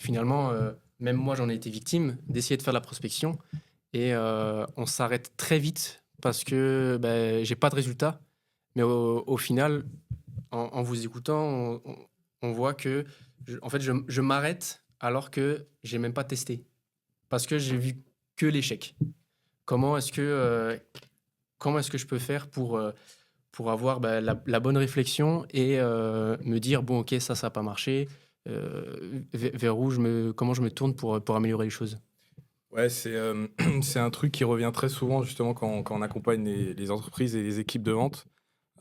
finalement, même moi, j'en ai été victime, d'essayer de faire de la prospection et on s'arrête très vite parce que, j'ai pas de résultat. Mais au final, en vous écoutant, on voit que en fait, je m'arrête alors que j'ai même pas testé. Parce que j'ai vu que l'échec. Comment est-ce que, comment est-ce que je peux faire pour avoir la bonne réflexion et me dire, bon, ok, ça n'a pas marché, vers où comment je me tourne pour améliorer les choses. Ouais, c'est un truc qui revient très souvent justement quand on accompagne les entreprises et les équipes de vente.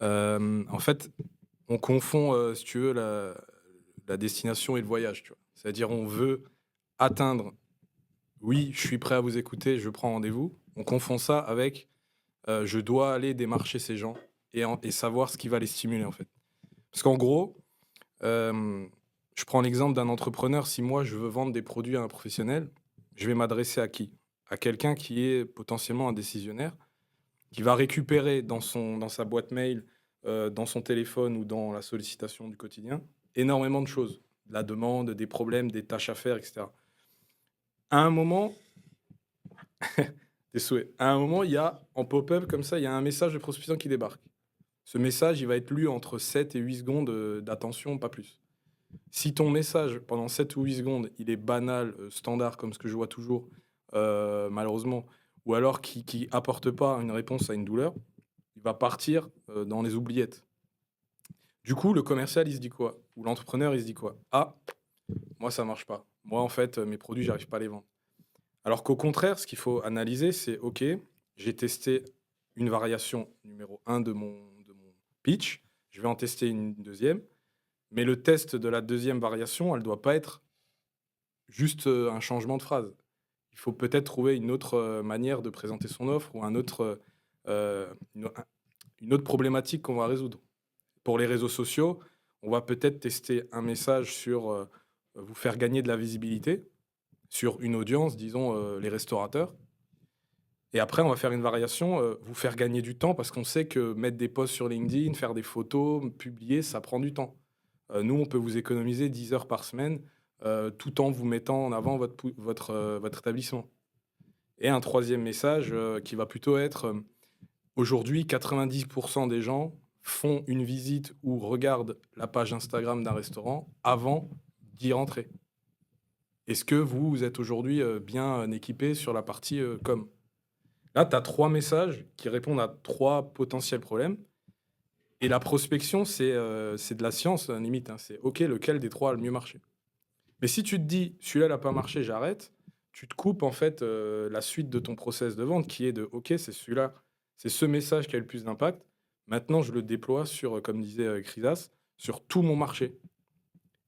En fait, on confond, si tu veux, la destination et le voyage, tu vois? C'est-à-dire on veut atteindre: «Oui, je suis prêt à vous écouter, je prends rendez-vous». On confond ça avec, je dois aller démarcher ces gens et savoir ce qui va les stimuler, en fait. Parce qu'en gros, hem, je prends l'exemple d'un entrepreneur. Si moi je veux vendre des produits à un professionnel, je vais m'adresser à qui? À quelqu'un qui est potentiellement un décisionnaire, qui va récupérer dans sa boîte mail, dans son téléphone ou dans la sollicitation du quotidien, énormément de choses. De la demande, des problèmes, des tâches à faire et cetera. À un moment, des souhaits. À un moment, il y a en pop-up comme ça, il y a un message de prospection qui débarque. Ce message, il va être lu entre 7 et 8 secondes, d'attention, pas plus. Si ton message, pendant 7 ou 8 secondes, il est banal, standard comme ce que je vois toujours, malheureusement, ou alors qui apporte pas une réponse à une douleur, il va partir, dans les oubliettes. Du coup, le commercial, il se dit quoi? Ou l'entrepreneur, il se dit quoi? «Ah, moi ça marche pas. Moi en fait, mes produits, j'arrive pas à les vendre». Alors qu'au contraire, ce qu'il faut analyser, c'est: «OK, j'ai testé une variation numéro un de mon pitch, je vais en tester une deuxième, mais le test de la deuxième variation, elle doit pas être juste, un changement de phrase. Il faut peut-être trouver une autre, manière de présenter son offre ou un autre, une autre problématique qu'on va résoudre. Pour les réseaux sociaux, on va peut-être tester un message sur, vous faire gagner de la visibilité sur une audience, disons, les restaurateurs, et après on va faire une variation, vous faire gagner du temps parce qu'on sait que mettre des posts sur LinkedIn, faire des photos, publier, ça prend du temps. Nous, on peut vous économiser 10 heures par semaine, tout en vous mettant en avant votre établissement. Et un troisième message, qui va plutôt être, aujourd'hui 90 des gens font une visite ou regardent la page Instagram d'un restaurant avant d'y rentrer. Est-ce que vous êtes aujourd'hui, bien, équipé sur la partie, com? Là, tu as 3 messages qui répondent à 3 potentiels problèmes, et la prospection, c'est de la science, limite, hein. C'est OK, lequel des 3 a le mieux marché? Mais si tu te dis: «Celui-là, il a pas marché, j'arrête», tu te coupes en fait, la suite de ton process de vente qui est de: «OK, c'est celui-là, c'est ce message qui a le plus d'impact. Maintenant, je le déploie sur, comme disait, Chrydas, sur tout mon marché,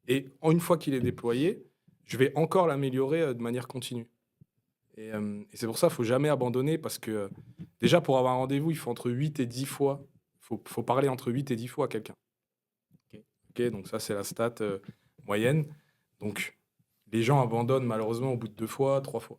et une fois qu'il est déployé, je vais encore l'améliorer, de manière continue». Et c'est pour ça, il faut jamais abandonner parce que, déjà pour avoir un rendez-vous, il faut entre 8 et 10 fois, faut parler entre 8 et 10 fois à quelqu'un. Ok. OK, donc ça, c'est la stat, moyenne. Donc les gens abandonnent malheureusement au bout de 2 fois, 3 fois.